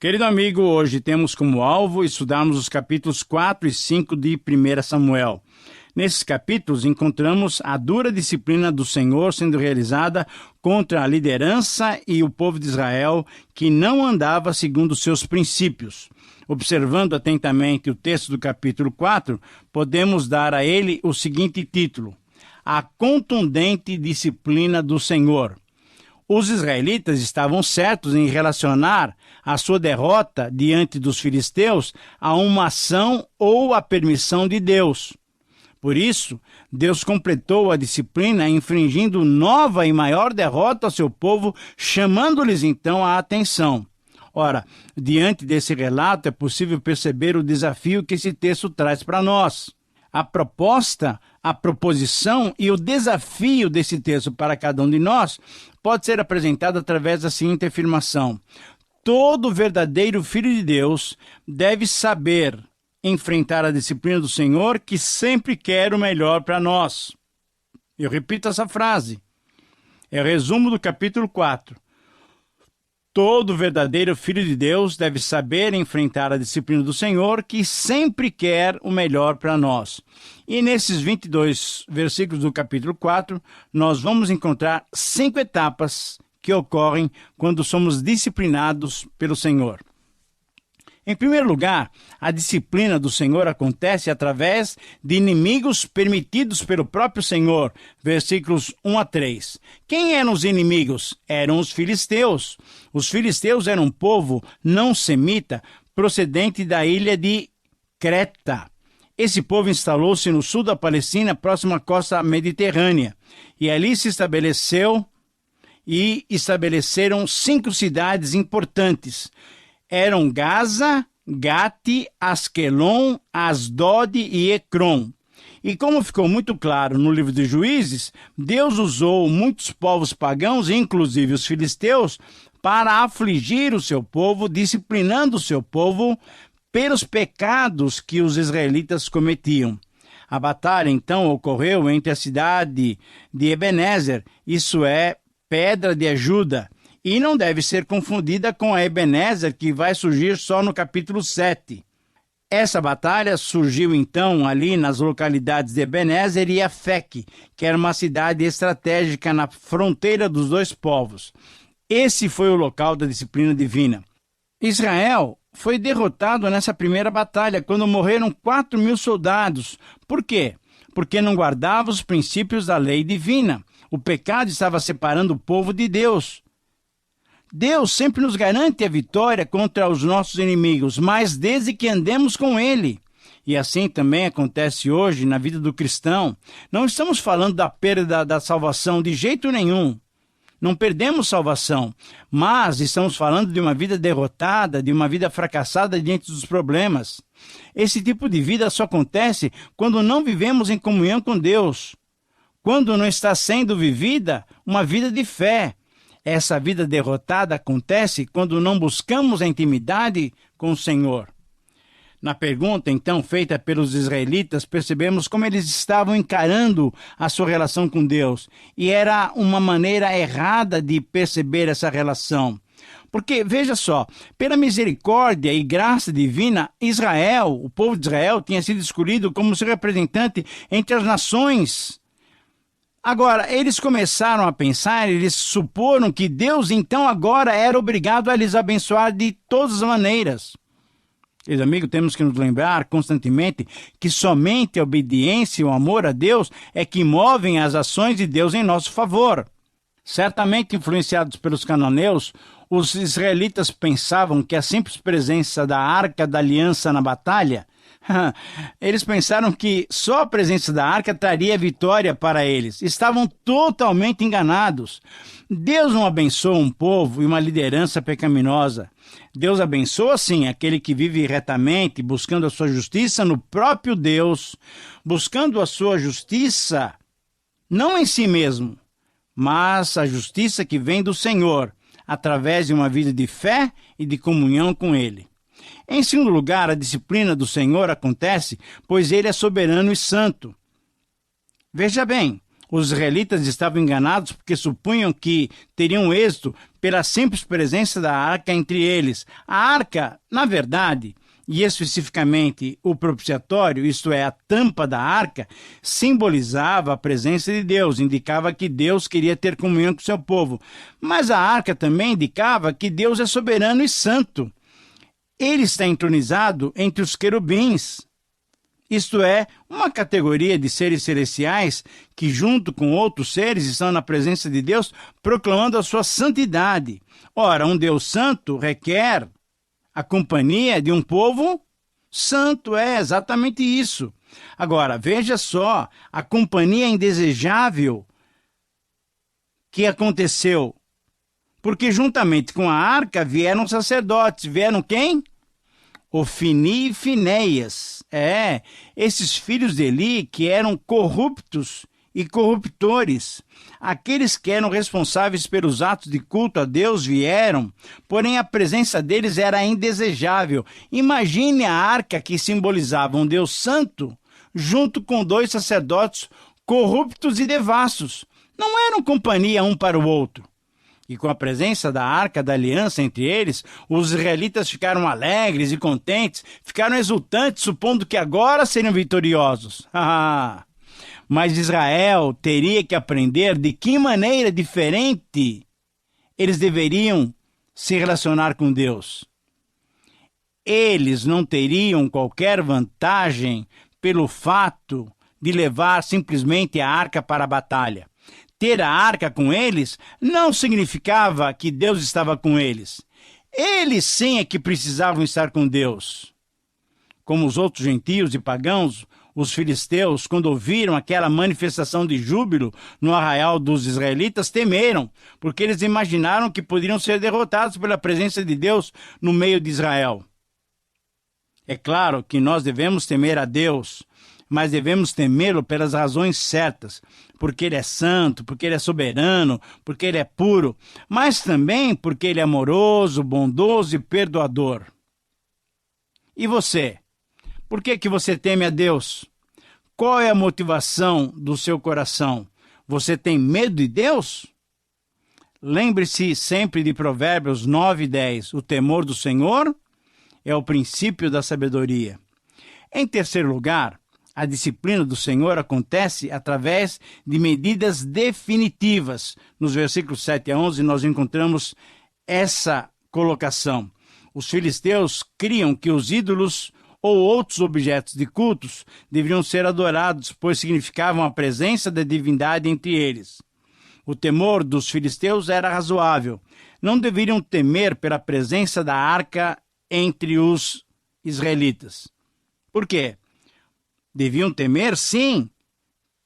Querido amigo, hoje temos como alvo estudarmos os capítulos 4 e 5 de 1 Samuel. Nesses capítulos encontramos a dura disciplina do Senhor sendo realizada contra a liderança e o povo de Israel que não andava segundo seus princípios. Observando atentamente o texto do capítulo 4, podemos dar a ele o seguinte título: A contundente disciplina do Senhor. Os israelitas estavam certos em relacionar a sua derrota diante dos filisteus a uma ação ou a permissão de Deus. Por isso, Deus completou a disciplina infringindo nova e maior derrota ao seu povo, chamando-lhes então a atenção. Ora, diante desse relato é possível perceber o desafio que esse texto traz para nós. A proposta, a proposição e o desafio desse texto para cada um de nós pode ser apresentado através da seguinte afirmação: todo verdadeiro filho de Deus deve saber enfrentar a disciplina do Senhor, que sempre quer o melhor para nós. Eu repito essa frase. É o resumo do capítulo 4. Todo verdadeiro filho de Deus deve saber enfrentar a disciplina do Senhor, que sempre quer o melhor para nós. E nesses 22 versículos do capítulo 4, nós vamos encontrar 5 etapas que ocorrem quando somos disciplinados pelo Senhor. Em primeiro lugar, a disciplina do Senhor acontece através de inimigos permitidos pelo próprio Senhor, versículos 1 a 3. Quem eram os inimigos? Eram os filisteus. Os filisteus eram um povo não semita, procedente da ilha de Creta. Esse povo instalou-se no sul da Palestina, próximo à costa mediterrânea, e ali se estabeleceu e estabeleceram 5 cidades importantes. Eram Gaza, Gate, Asquelon, Asdod e Ecrom. E como ficou muito claro no livro de Juízes, Deus usou muitos povos pagãos, inclusive os filisteus, para afligir o seu povo, disciplinando o seu povo pelos pecados que os israelitas cometiam. A batalha, então, ocorreu entre a cidade de Ebenezer, isso é, Pedra de Ajuda, e não deve ser confundida com a Ebenezer, que vai surgir só no capítulo 7. Essa batalha surgiu então ali nas localidades de Ebenezer e Afec, que era uma cidade estratégica na fronteira dos dois povos. Esse foi o local da disciplina divina. Israel foi derrotado nessa primeira batalha, quando morreram 4.000 soldados. Por quê? Porque não guardava os princípios da lei divina. O pecado estava separando o povo de Deus. Deus sempre nos garante a vitória contra os nossos inimigos, mas desde que andemos com Ele. E assim também acontece hoje na vida do cristão. Não estamos falando da perda da salvação de jeito nenhum. Não perdemos salvação, mas estamos falando de uma vida derrotada, de uma vida fracassada diante dos problemas. Esse tipo de vida só acontece quando não vivemos em comunhão com Deus, quando não está sendo vivida uma vida de fé. Essa vida derrotada acontece quando não buscamos a intimidade com o Senhor. Na pergunta, então, feita pelos israelitas, percebemos como eles estavam encarando a sua relação com Deus. E era uma maneira errada de perceber essa relação. Porque, veja só, pela misericórdia e graça divina, Israel, o povo de Israel, tinha sido escolhido como seu representante entre as nações. Agora, eles começaram a pensar, eles suporam que Deus, então, agora era obrigado a lhes abençoar de todas as maneiras. Querido amigo, temos que nos lembrar constantemente que somente a obediência e o amor a Deus é que movem as ações de Deus em nosso favor. Certamente influenciados pelos cananeus, os israelitas pensavam que a simples presença da Arca da Aliança na batalha, eles pensaram que só a presença da arca traria vitória para eles. Estavam totalmente enganados. Deus não abençoa um povo e uma liderança pecaminosa. Deus abençoa, sim, aquele que vive retamente, buscando a sua justiça no próprio Deus, buscando a sua justiça, não em si mesmo, mas a justiça que vem do Senhor, através de uma vida de fé e de comunhão com Ele. Em segundo lugar, a disciplina do Senhor acontece, pois Ele é soberano e santo. Veja bem, Os israelitas estavam enganados porque supunham que teriam êxito pela simples presença da arca entre eles. A arca, na verdade, e especificamente o propiciatório, isto é, a tampa da arca, simbolizava a presença de Deus, indicava que Deus queria ter comunhão com seu povo. Mas a arca também indicava que Deus é soberano e santo. Ele está entronizado entre os querubins. Isto é, uma categoria de seres celestiais que, junto com outros seres, estão na presença de Deus, proclamando a sua santidade. Ora, um Deus santo requer a companhia de um povo santo, é exatamente isso. Agora, veja só, a companhia indesejável que aconteceu, porque juntamente com a arca vieram sacerdotes. Vieram quem? Ofni e Finéias. Esses filhos de Eli que eram corruptos e corruptores. Aqueles que eram responsáveis pelos atos de culto a Deus vieram, porém a presença deles era indesejável. Imagine a arca que simbolizava um Deus santo, junto com 2 sacerdotes corruptos e devassos. Não eram companhia um para o outro. E com a presença da arca da aliança entre eles, os israelitas ficaram alegres e contentes, ficaram exultantes, supondo que agora seriam vitoriosos. Mas Israel teria que aprender de que maneira diferente eles deveriam se relacionar com Deus. Eles não teriam qualquer vantagem pelo fato de levar simplesmente a arca para a batalha. Ter a arca com eles não significava que Deus estava com eles. Eles sim é que precisavam estar com Deus. Como os outros gentios e pagãos, os filisteus, quando ouviram aquela manifestação de júbilo no arraial dos israelitas, temeram, porque eles imaginaram que poderiam ser derrotados pela presença de Deus no meio de Israel. É claro que nós devemos temer a Deus, mas devemos temê-lo pelas razões certas, porque ele é santo, porque ele é soberano, porque ele é puro, mas também porque ele é amoroso, bondoso e perdoador. E você? Por que você teme a Deus? Qual é a motivação do seu coração? Você tem medo de Deus? Lembre-se sempre de Provérbios 9:10. O temor do Senhor é o princípio da sabedoria. Em terceiro lugar, a disciplina do Senhor acontece através de medidas definitivas. Nos versículos 7 a 11, nós encontramos essa colocação. Os filisteus criam que os ídolos ou outros objetos de cultos deveriam ser adorados, pois significavam a presença da divindade entre eles. O temor dos filisteus era razoável. Não deveriam temer pela presença da arca entre os israelitas. Por quê? Deviam temer, sim,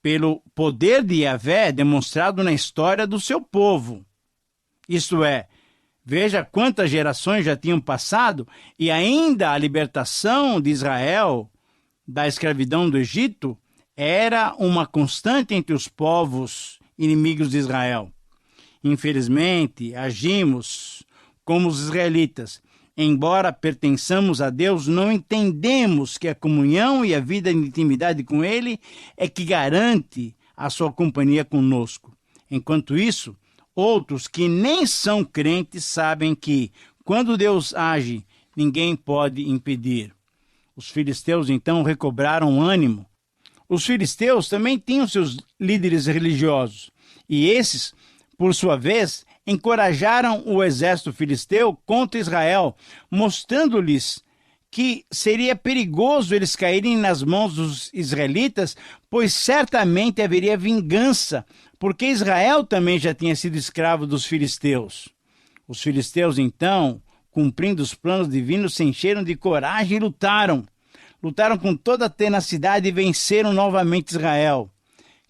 pelo poder de Yahvé demonstrado na história do seu povo. Isto é, veja quantas gerações já tinham passado e ainda a libertação de Israel da escravidão do Egito era uma constante entre os povos inimigos de Israel. Infelizmente, agimos como os israelitas. Embora pertençamos a Deus, não entendemos que a comunhão e a vida de intimidade com Ele é que garante a sua companhia conosco. Enquanto isso, outros que nem são crentes sabem que, quando Deus age, ninguém pode impedir. Os filisteus, então, recobraram ânimo. Os filisteus também tinham seus líderes religiosos, e esses, por sua vez, encorajaram o exército filisteu contra Israel, mostrando-lhes que seria perigoso eles caírem nas mãos dos israelitas, pois certamente haveria vingança, porque Israel também já tinha sido escravo dos filisteus. Os filisteus, então, cumprindo os planos divinos, se encheram de coragem e lutaram. Lutaram com toda a tenacidade e venceram novamente Israel.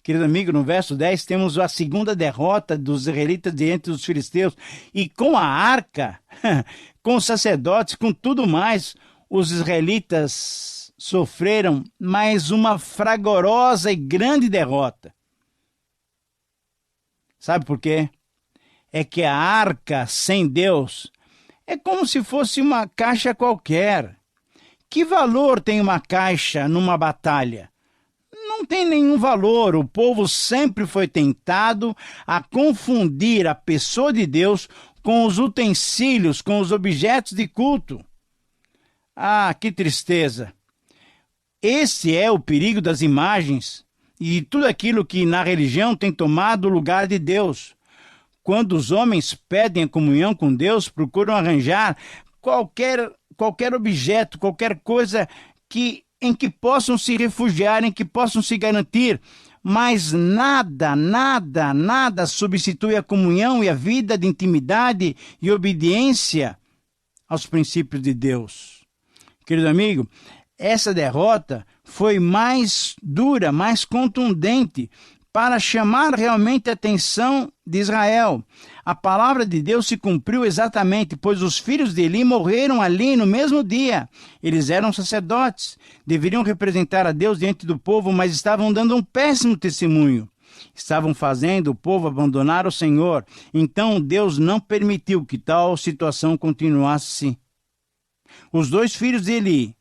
Querido amigo, no verso 10 temos a segunda derrota dos israelitas diante dos filisteus. E com a arca, com os sacerdotes, com tudo mais, os israelitas sofreram mais uma fragorosa e grande derrota. Sabe por quê? É que a arca sem Deus é como se fosse uma caixa qualquer. Que valor tem uma caixa numa batalha? Não não tem nenhum valor. O povo sempre foi tentado a confundir a pessoa de Deus com os utensílios, com os objetos de culto. Ah, que tristeza! Esse é o perigo das imagens e de tudo aquilo que na religião tem tomado o lugar de Deus. Quando os homens pedem a comunhão com Deus, procuram arranjar qualquer objeto, qualquer coisa em que possam se refugiar, em que possam se garantir. Mas nada substitui a comunhão e a vida de intimidade e obediência aos princípios de Deus. Querido amigo, essa derrota foi mais dura, mais contundente, para chamar realmente a atenção de Israel. A palavra de Deus se cumpriu exatamente, pois os filhos de Eli morreram ali no mesmo dia. Eles eram sacerdotes, deveriam representar a Deus diante do povo, mas estavam dando um péssimo testemunho. Estavam fazendo o povo abandonar o Senhor. Então Deus não permitiu que tal situação continuasse. Os 2 filhos de Eli,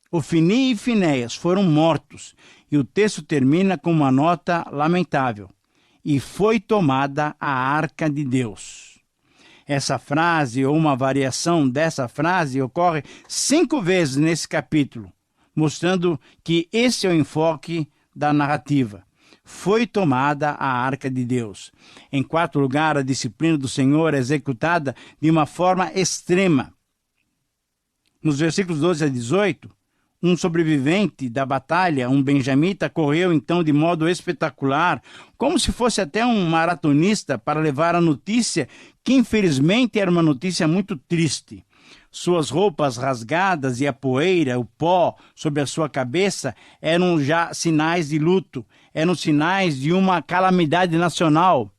Ofni e Finéias, foram mortos. E o texto termina com uma nota lamentável. E foi tomada a arca de Deus. Essa frase, ou uma variação dessa frase, ocorre 5 vezes nesse capítulo, mostrando que esse é o enfoque da narrativa. Foi tomada a arca de Deus. Em 4º lugar, a disciplina do Senhor é executada de uma forma extrema. Nos versículos 12 a 18, um sobrevivente da batalha, um benjamita, correu então de modo espetacular, como se fosse até um maratonista, para levar a notícia, que infelizmente era uma notícia muito triste. Suas roupas rasgadas e a poeira, o pó sobre a sua cabeça eram já sinais de luto, eram sinais de uma calamidade nacional.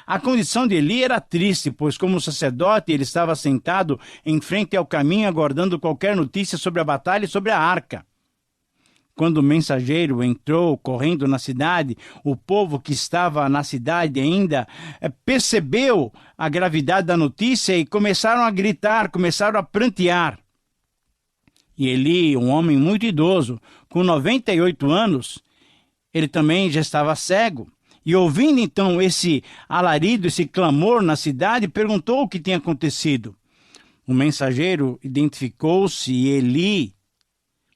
A condição de Eli era triste, pois como sacerdote ele estava sentado em frente ao caminho aguardando qualquer notícia sobre a batalha e sobre a arca. Quando o mensageiro entrou correndo na cidade, o povo que estava na cidade ainda percebeu a gravidade da notícia e começaram a gritar, começaram a prantear. E Eli, um homem muito idoso, com 98 anos, ele também já estava cego. E ouvindo então esse alarido, esse clamor na cidade, perguntou o que tinha acontecido. O mensageiro identificou-se e Eli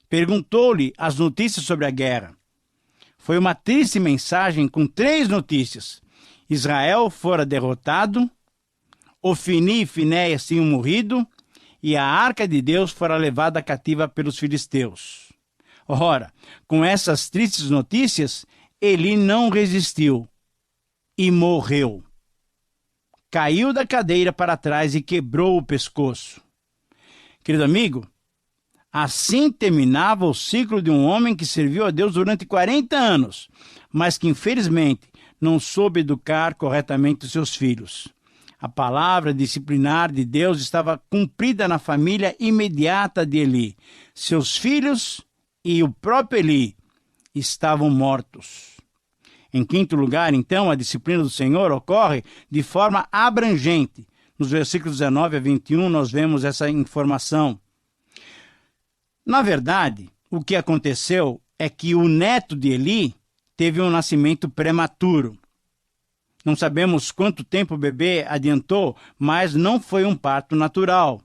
perguntou-lhe as notícias sobre a guerra. Foi uma triste mensagem com 3 notícias. Israel fora derrotado, Ofni e Finéias tinham morrido e a arca de Deus fora levada cativa pelos filisteus. Ora, com essas tristes notícias, Eli não resistiu e morreu. Caiu da cadeira para trás e quebrou o pescoço. Querido amigo, assim terminava o ciclo de um homem que serviu a Deus durante 40 anos, mas que infelizmente não soube educar corretamente os seus filhos. A palavra disciplinar de Deus estava cumprida na família imediata de Eli. Seus filhos e o próprio Eli estavam mortos. Em 5º lugar, então, a disciplina do Senhor ocorre de forma abrangente. Nos versículos 19 a 21, nós vemos essa informação. Na verdade, o que aconteceu é que o neto de Eli teve um nascimento prematuro. Não sabemos quanto tempo o bebê adiantou, mas não foi um parto natural.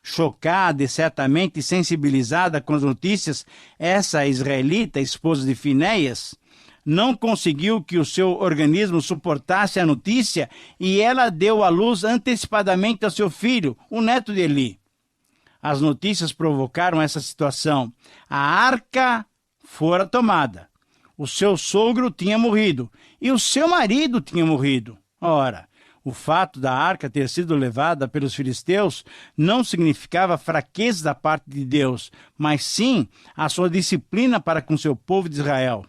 Chocada e certamente sensibilizada com as notícias, essa israelita, esposa de Finéias, não conseguiu que o seu organismo suportasse a notícia e ela deu à luz antecipadamente ao seu filho, o neto de Eli. As notícias provocaram essa situação. A arca fora tomada. O seu sogro tinha morrido e o seu marido tinha morrido. Ora, o fato da arca ter sido levada pelos filisteus não significava fraqueza da parte de Deus, mas sim a sua disciplina para com seu povo de Israel.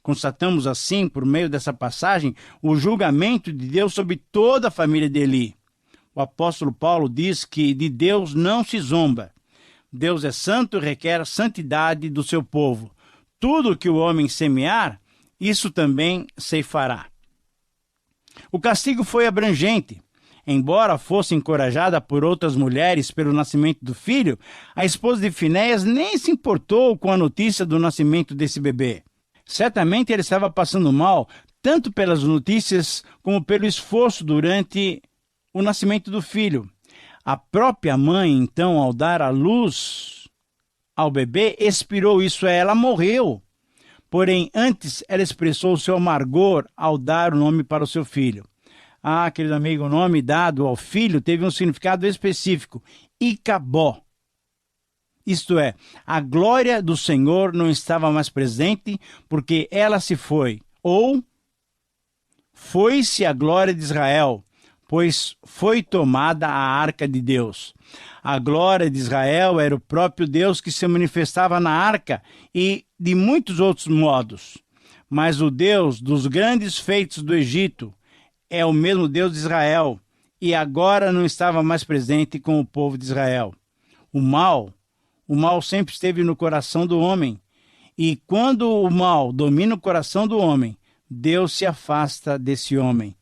Constatamos assim, por meio dessa passagem, o julgamento de Deus sobre toda a família de Eli. O apóstolo Paulo diz que de Deus não se zomba. Deus é santo e requer a santidade do seu povo. Tudo que o homem semear, isso também ceifará. O castigo foi abrangente. Embora fosse encorajada por outras mulheres pelo nascimento do filho, a esposa de Finéias nem se importou com a notícia do nascimento desse bebê. Certamente ele estava passando mal, tanto pelas notícias como pelo esforço durante o nascimento do filho. A própria mãe, então, ao dar à luz ao bebê, expirou, isso é, ela morreu. Porém, antes ela expressou o seu amargor ao dar o nome para o seu filho. Ah, querido amigo, o nome dado ao filho teve um significado específico, Icabó. Isto é, a glória do Senhor não estava mais presente porque ela se foi. Ou, foi-se a glória de Israel, pois foi tomada a arca de Deus. A glória de Israel era o próprio Deus que se manifestava na arca e de muitos outros modos. Mas o Deus dos grandes feitos do Egito é o mesmo Deus de Israel e agora não estava mais presente com o povo de Israel. O mal sempre esteve no coração do homem. E quando o mal domina o coração do homem, Deus se afasta desse homem.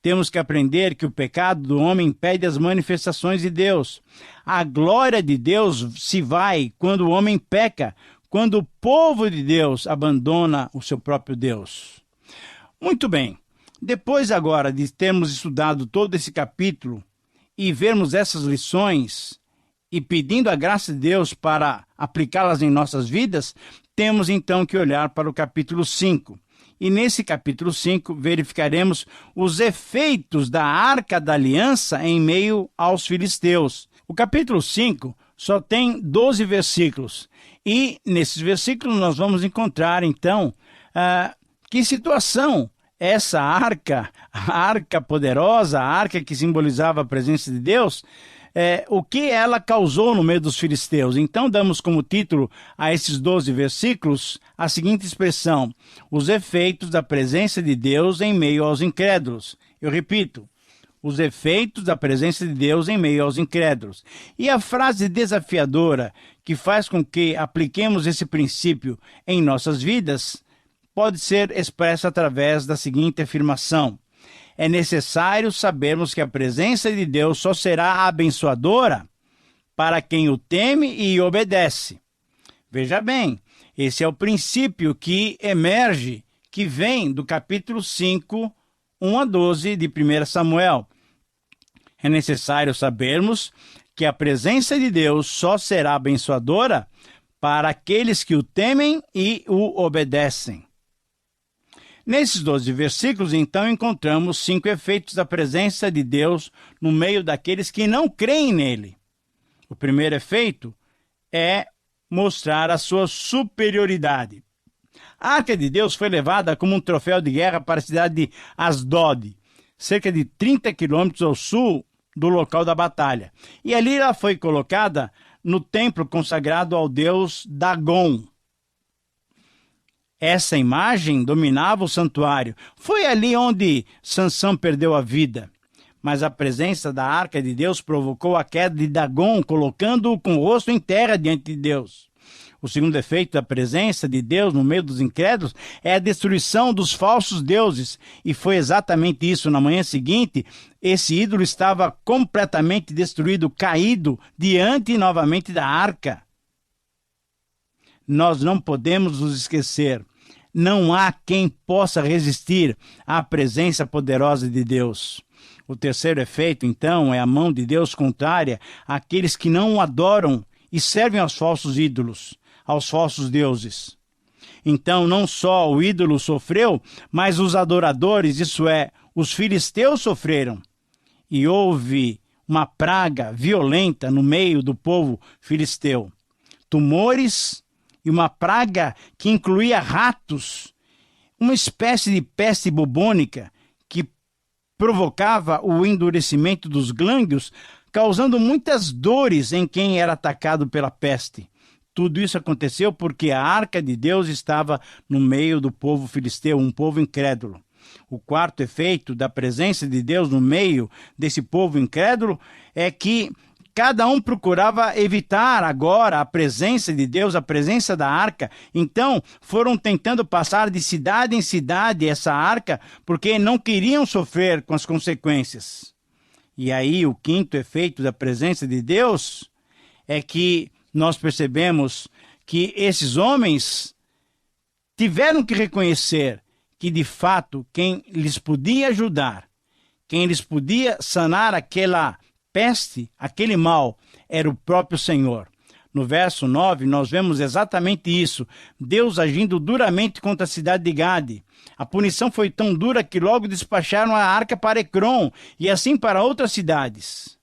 Temos que aprender que o pecado do homem impede as manifestações de Deus. A glória de Deus se vai quando o homem peca, quando o povo de Deus abandona o seu próprio Deus. Muito bem. Depois agora de termos estudado todo esse capítulo e vermos essas lições e pedindo a graça de Deus para aplicá-las em nossas vidas, temos então que olhar para o capítulo 5. E nesse capítulo 5 verificaremos os efeitos da Arca da Aliança em meio aos filisteus. O capítulo 5 só tem 12 versículos. E nesses versículos nós vamos encontrar então que situação essa arca, a arca poderosa, a arca que simbolizava a presença de Deus, o que ela causou no meio dos filisteus. Então damos como título a esses 12 versículos a seguinte expressão: os efeitos da presença de Deus em meio aos incrédulos. Eu repito, os efeitos da presença de Deus em meio aos incrédulos. E a frase desafiadora que faz com que apliquemos esse princípio em nossas vidas pode ser expressa através da seguinte afirmação: é necessário sabermos que a presença de Deus só será abençoadora para quem o teme e obedece. Veja bem, esse é o princípio que emerge, que vem do capítulo 5, 1 a 12 de 1 Samuel. É necessário sabermos que a presença de Deus só será abençoadora para aqueles que o temem e o obedecem. Nesses 12 versículos, então, encontramos 5 efeitos da presença de Deus no meio daqueles que não creem nele. O primeiro efeito é mostrar a sua superioridade. A Arca de Deus foi levada como um troféu de guerra para a cidade de Asdod, cerca de 30 quilômetros ao sul do local da batalha. E ali ela foi colocada no templo consagrado ao deus Dagon. Essa imagem dominava o santuário. Foi ali onde Sansão perdeu a vida. Mas a presença da Arca de Deus provocou a queda de Dagon, colocando-o com o rosto em terra diante de Deus. O segundo efeito da presença de Deus no meio dos incrédulos é a destruição dos falsos deuses. E foi exatamente isso. Na manhã seguinte, esse ídolo estava completamente destruído, caído diante novamente da arca. Nós não podemos nos esquecer. Não há quem possa resistir à presença poderosa de Deus. O terceiro efeito, então, é a mão de Deus contrária àqueles que não o adoram e servem aos falsos ídolos, aos falsos deuses. Então, não só o ídolo sofreu, mas os adoradores, isso é, os filisteus sofreram. E houve uma praga violenta no meio do povo filisteu. Tumores e uma praga que incluía ratos, uma espécie de peste bubônica que provocava o endurecimento dos glândulos, causando muitas dores em quem era atacado pela peste. Tudo isso aconteceu porque a Arca de Deus estava no meio do povo filisteu, um povo incrédulo. O quarto efeito da presença de Deus no meio desse povo incrédulo é que cada um procurava evitar agora a presença de Deus, a presença da arca. Então, foram tentando passar de cidade em cidade essa arca, porque não queriam sofrer com as consequências. E aí, o quinto efeito da presença de Deus é que nós percebemos que esses homens tiveram que reconhecer que, de fato, quem lhes podia ajudar, quem lhes podia sanar aquela peste, aquele mal, era o próprio Senhor. No verso 9, nós vemos exatamente isso. Deus agindo duramente contra a cidade de Gade. A punição foi tão dura que logo despacharam a arca para Ecrom e assim para outras cidades.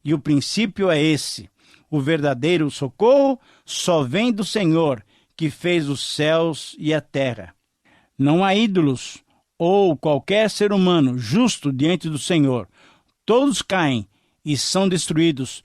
E o princípio é esse. O verdadeiro socorro só vem do Senhor, que fez os céus e a terra. Não há ídolos ou qualquer ser humano justo diante do Senhor. Todos caem e são destruídos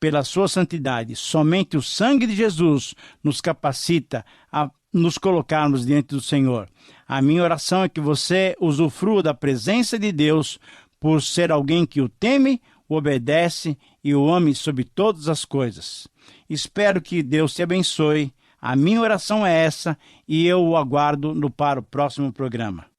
pela sua santidade. Somente o sangue de Jesus nos capacita a nos colocarmos diante do Senhor. A minha oração é que você usufrua da presença de Deus por ser alguém que o teme, o obedece e o ame sobre todas as coisas. Espero que Deus te abençoe. A minha oração é essa e eu o aguardo para o próximo programa.